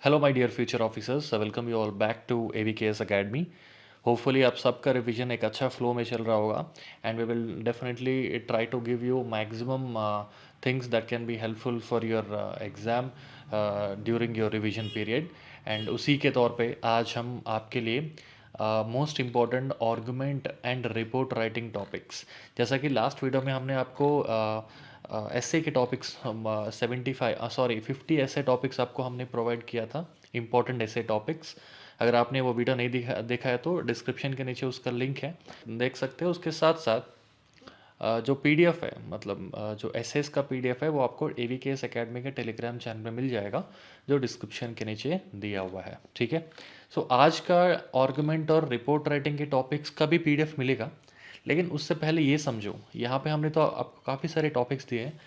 Hello my dear future officers, welcome you all back to AVKS academy. Hopefully आप सबका revision एक अच्छा flow में चल रहा होगा and we will definitely try to give you maximum things that can be helpful for your exam during your revision period. And उसी के तौर पे आज हम आपके लिए most important argument and report writing topics, जैसा कि लास्ट वीडियो में हमने आपको एसए के टॉपिक्स हम 50 एसए टॉपिक्स आपको हमने प्रोवाइड किया था, इम्पॉर्टेंट एसए टॉपिक्स। अगर आपने वो वीडियो नहीं देखा है तो डिस्क्रिप्शन के नीचे उसका लिंक है, देख सकते हो। उसके साथ साथ जो पीडीएफ है, मतलब जो एसएस का पीडीएफ है, वो आपको AVKS एकेडमी के टेलीग्राम चैनल में मिल जाएगा, जो डिस्क्रिप्शन के नीचे दिया हुआ है। ठीक है। सो आज का आर्गुमेंट और रिपोर्ट राइटिंग के टॉपिक्स का भी पीडीएफ मिलेगा, लेकिन उससे पहले ये समझो, यहाँ पे हमने तो आपको काफ़ी सारे टॉपिक्स दिए हैं।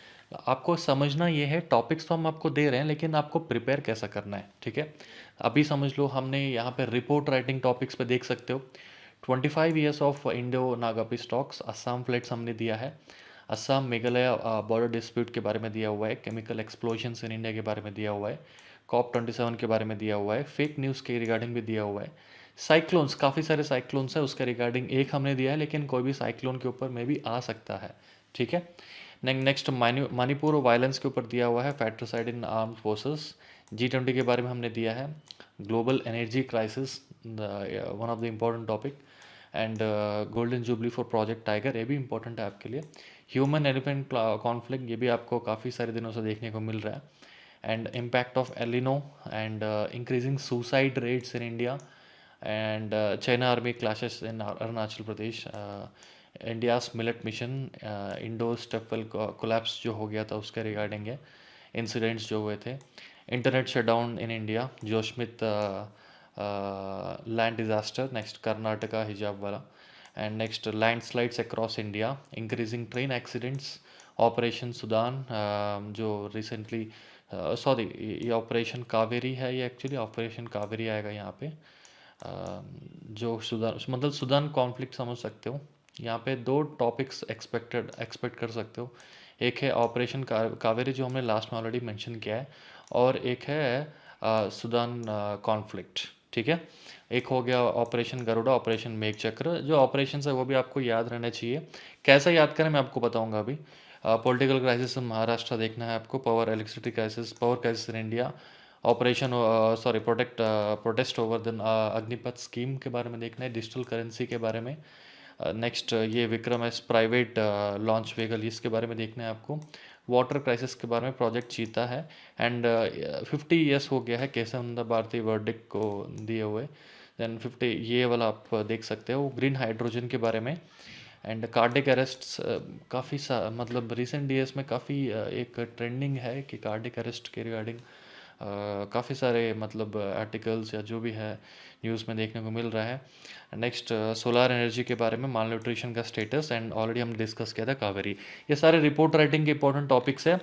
आपको समझना ये है, टॉपिक्स तो हम आपको दे रहे हैं, लेकिन आपको प्रिपेयर कैसा करना है। ठीक है। अभी समझ लो, हमने यहाँ पे रिपोर्ट राइटिंग टॉपिक्स पे देख सकते हो। 25 years of Indo Naga peace talks, Assam floods हमने दिया है, असम मेघालय बॉर्डर डिस्प्यूट के बारे में दिया हुआ है, केमिकल एक्सप्लोजन्स इन इंडिया के बारे में दिया हुआ है, COP27 के बारे में दिया हुआ है, फेक न्यूज़ के रिगार्डिंग भी दिया हुआ है, साइक्लोन्स, काफ़ी सारे साइक्लोन्स है उसके रिगार्डिंग एक हमने दिया है, लेकिन कोई भी साइक्लोन के ऊपर में भी आ सकता है। ठीक है। नेक्स्ट मणिपुर वायलेंस के ऊपर दिया हुआ है, फैट्रिसाइड इन आर्म्ड फोर्सेस। G20 के बारे में हमने दिया है, global energy crisis, one of the important topic. And golden jubilee for project tiger, ये भी इंपॉर्टेंट है आपके लिए। ह्यूमन एलिफेंट कॉन्फ्लिक्ट, ये भी आपको काफ़ी सारे दिनों से देखने को मिल रहा है। And impact of एलिनो and increasing suicide rates in India. And China army clashes in Arunachal Pradesh, India's millet mission, Indo stepwell collapse जो हो गया था उसके रिगार्डिंग है, इंसिडेंट्स जो हुए थे, internet shutdown in India, Joshimath land disaster, next Karnataka hijab वाला। And next landslides across India, increasing train accidents, operation Sudan, जो रिसेंटली, सॉरी, ये ऑपरेशन कावेरी है, ये एक्चुअली ऑपरेशन कावेरी आएगा यहाँ पे। जो सुदान, मतलब सुदान कॉन्फ्लिक्ट समझ सकते हो। यहाँ पे दो टॉपिक्स एक्सपेक्ट कर सकते हो। एक है ऑपरेशन कावेरी, जो हमने लास्ट में ऑलरेडी मेंशन किया है, और एक है सुदान कॉन्फ्लिक्ट। ठीक है। एक हो गया ऑपरेशन गरुड़ा, ऑपरेशन मेघचक्र। जो ऑपरेशन है वो भी आपको याद रहना चाहिए। कैसे याद करें मैं आपको बताऊंगा अभी। पॉलिटिकल क्राइसिस इन महाराष्ट्र देखना है आपको, power electricity crisis, power crisis in India, operation, sorry, protest over the Agnipath scheme के बारे में देखना है, डिजिटल करेंसी के बारे में। नेक्स्ट ये Vikram S private launch vehicle, इसके बारे में देखना है आपको। वाटर क्राइसिस के बारे में प्रोजेक्ट चीता है। एंड 50 ईयर्स हो गया है केशव नंदा भारती वर्डिक्ट को दिए हुए। देन 50 ये वाला आप देख सकते हो, ग्रीन हाइड्रोजन के बारे में। एंड कार्डिक अरेस्ट्स, काफ़ी सा, मतलब रिसेंट ईयर्स में काफ़ी एक ट्रेंडिंग है कि कार्डिक अरेस्ट के रिगार्डिंग काफ़ी सारे, मतलब आर्टिकल्स या जो भी है न्यूज़ में देखने को मिल रहा है। नेक्स्ट सोलार एनर्जी के बारे में, माल न्यूट्रिशन का स्टेटस, एंड ऑलरेडी हमने डिस्कस किया था कावेरी। ये सारे रिपोर्ट राइटिंग के इंपॉर्टेंट टॉपिक्स है।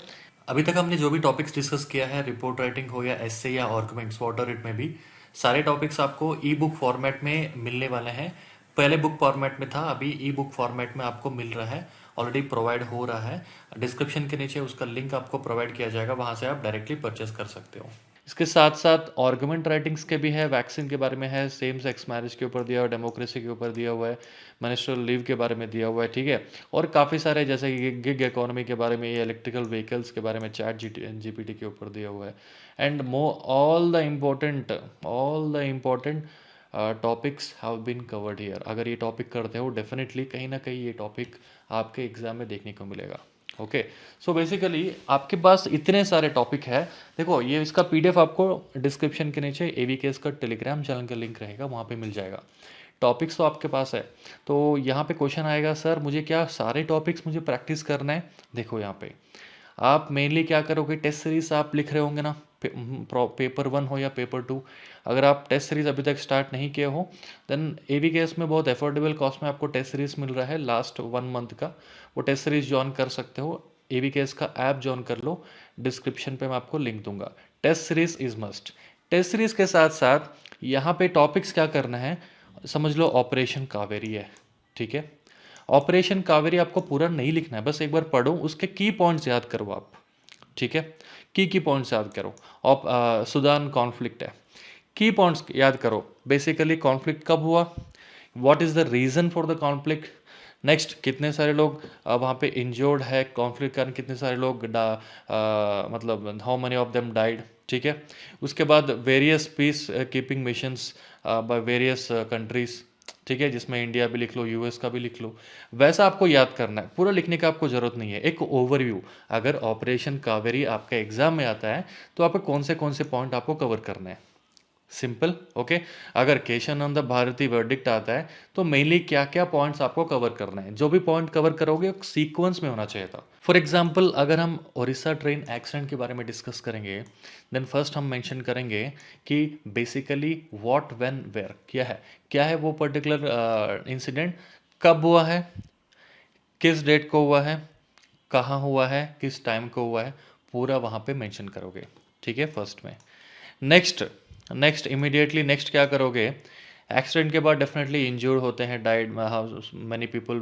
अभी तक हमने जो भी टॉपिक्स डिस्कस किया है, रिपोर्ट राइटिंग हो या एस्से या आर्गुमेंट्स, व्हाट एवर इट में भी, सारे टॉपिक्स आपको ई बुक फॉर्मेट में मिलने वाले हैं। पहले बुक फॉर्मेट में था, अभी ई बुक फॉर्मेट में आपको मिल रहा है, ऑलरेडी प्रोवाइड हो रहा है। डिस्क्रिप्शन के नीचे उसका लिंक आपको प्रोवाइड किया जाएगा, वहाँ से आप डायरेक्टली परचेस कर सकते हो। इसके साथ साथ आर्गुमेंट राइटिंग्स के भी है, वैक्सीन के बारे में है, सेम सेक्स मैरिज के ऊपर दिया हुआ है, डेमोक्रेसी के ऊपर दिया हुआ है, मिनिस्ट्रियल लीव के बारे में दिया हुआ है। ठीक है। और काफ़ी सारे, जैसे कि गिग इकोनॉमी के बारे में, ये इलेक्ट्रिकल व्हीकल्स के बारे में, चैट जीपीटी के ऊपर दिया हुआ है। And all the important topics have been covered here. अगर ये टॉपिक करते हो, डेफिनेटली कहीं ना कहीं ये टॉपिक आपके एग्जाम में देखने को मिलेगा। ओके। सो बेसिकली आपके पास इतने सारे टॉपिक है। देखो, ये इसका पीडीएफ आपको डिस्क्रिप्शन के नीचे AVKS का टेलीग्राम चैनल का लिंक रहेगा, वहाँ पे मिल जाएगा। टॉपिक्स तो आपके पास है। तो यहाँ पे क्वेश्चन आएगा, सर मुझे क्या सारे टॉपिक्स मुझे प्रैक्टिस करना है? देखो यहाँ पे आप मेनली क्या करोगे, टेस्ट सीरीज आप लिख रहे होंगे ना, पेपर 1 हो या पेपर 2। अगर आप टेस्ट सीरीज अभी तक स्टार्ट नहीं किए हो, देन AVKS में बहुत अफोर्डेबल कॉस्ट में आपको टेस्ट सीरीज मिल रहा है लास्ट 1 मंथ का। वो टेस्ट सीरीज ज्वाइन कर सकते हो, AVKS का ऐप ज्वाइन कर लो, डिस्क्रिप्शन पे मैं आपको लिंक दूंगा। Test series is must. Test series के साथ साथ यहाँ पे टॉपिक्स क्या करना है, समझ लो ऑपरेशन कावेरी है। ठीक है। ऑपरेशन कावेरी आपको पूरा नहीं लिखना है, बस एक बार पढ़ो, उसके की पॉइंट्स याद करो आप। ठीक है। की पॉइंट्स याद करो। और सूडान कॉन्फ्लिक्ट है, की पॉइंट्स याद करो। बेसिकली कॉन्फ्लिक्ट कब हुआ, what is the reason for the conflict, next कितने सारे लोग वहाँ पे इंजर्ड है कॉन्फ्लिक्ट कारण, कितने सारे लोग मतलब how many of them died, ठीक है। उसके बाद various peace keeping missions by various countries, ठीक है, जिसमें इंडिया भी लिख लो, यूएस का भी लिख लो। वैसा आपको याद करना है, पूरा लिखने का आपको ज़रूरत नहीं है, एक ओवरव्यू। अगर ऑपरेशन कावेरी आपका एग्जाम में आता है तो आपको कौन से पॉइंट आपको कवर करना है, सिंपल, ओके। अगर केशानंद भारती वर्डिक्ट आता है तो मेनली क्या क्या पॉइंट्स आपको कवर करना है, जो भी पॉइंट कवर करोगे सीक्वेंस में होना चाहिए था। फॉर एग्जांपल अगर हम ओडिशा ट्रेन एक्सीडेंट के बारे में डिस्कस करेंगे, देन फर्स्ट हम मेंशन करेंगे कि बेसिकली व्हाट व्हेन वेयर क्या है वो पर्टिकुलर इंसिडेंट, कब हुआ है, किस डेट को हुआ है, कहाँ हुआ है, किस टाइम को हुआ है, पूरा वहाँ पे मेंशन करोगे, ठीक है, फर्स्ट में। नेक्स्ट नेक्स्ट इमीडिएटली नेक्स्ट क्या करोगे, एक्सीडेंट के बाद डेफिनेटली इंजर्ड होते हैं, died, many people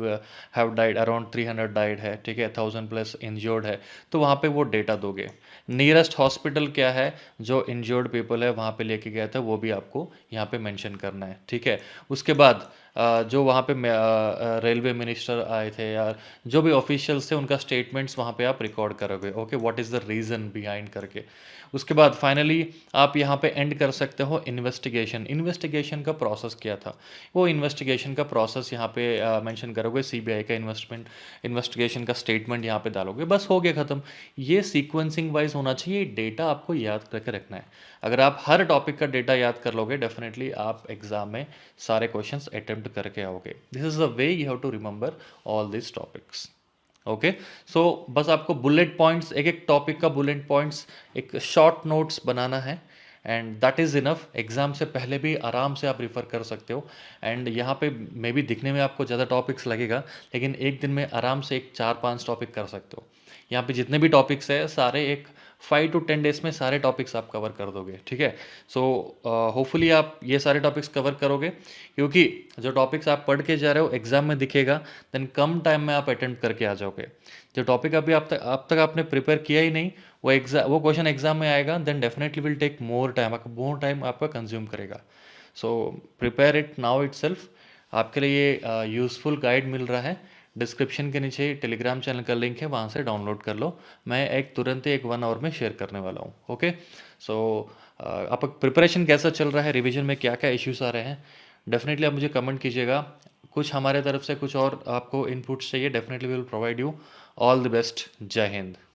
have died, around 300 died है, ठीक है, 1000+ इंजर्ड है, तो वहाँ पे वो डेटा दोगे। नियरेस्ट हॉस्पिटल क्या है जो इंजर्ड पीपल है वहाँ पे लेके गया था, वो भी आपको यहाँ पे मेंशन करना है, ठीक है। उसके बाद जो वहाँ पे रेलवे मिनिस्टर आए थे या जो भी ऑफिशियल्स थे उनका स्टेटमेंट्स वहाँ पे आप रिकॉर्ड करोगे, okay, what is the reason behind करके। उसके बाद फाइनली आप यहाँ पे एंड कर सकते हो इन्वेस्टिगेशन, इन्वेस्टिगेशन का प्रोसेस क्या था, वो इन्वेस्टिगेशन का प्रोसेस यहाँ पे मेंशन करोगे, सीबीआई का इन्वेस्टिगेशन का स्टेटमेंट यहाँ पे डालोगे, बस हो गया ख़त्म। ये सीक्वेंसिंग वाइज होना चाहिए, डेटा आपको याद करके रखना है। अगर आप हर टॉपिक का डेटा याद कर लोगे डेफिनेटली आप एग्जाम में सारे क्वेश्चंस अटेम्प्ट करके आओगे। This is the way you have to remember all this topics, okay. So बस आपको बुलेट पॉइंट्स, एक एक टॉपिक का बुलेट पॉइंट्स, एक शॉर्ट नोट्स बनाना है, and that is enough. Exam से पहले भी आराम से आप रिफ़र कर सकते हो, एंड यहाँ पे मे बी दिखने में आपको ज़्यादा टॉपिक्स लगेगा, लेकिन एक दिन में आराम से एक 4-5 टॉपिक कर सकते हो। यहाँ पे जितने भी टॉपिक्स है सारे एक 5 to 10 डेज में सारे टॉपिक्स आप कवर कर दोगे, ठीक है। सो होपफुली आप ये सारे टॉपिक्स कवर करोगे, क्योंकि जो टॉपिक्स आप पढ़ के जा रहे हो एग्जाम में दिखेगा, देन कम टाइम में आप अटेम्प्ट करके आ जाओगे। जो टॉपिक अभी आप तक आपने प्रिपेयर किया ही नहीं, वो क्वेश्चन एग्जाम में आएगा, then definitely will take more time आपका कंज्यूम करेगा। So prepare it now itself. आपके लिए ये यूज़फुल गाइड मिल रहा है, डिस्क्रिप्शन के नीचे टेलीग्राम चैनल का लिंक है, वहाँ से डाउनलोड कर लो। मैं एक तुरंत ही एक 1 आवर में शेयर करने वाला हूँ, ओके। सो आपका प्रिपरेशन कैसा चल रहा है, रिवीजन में क्या क्या इश्यूज आ रहे हैं, डेफिनेटली आप मुझे कमेंट कीजिएगा। कुछ हमारे तरफ से कुछ और आपको इनपुट्स चाहिए, definitely will provide you. All the best, जय हिंद।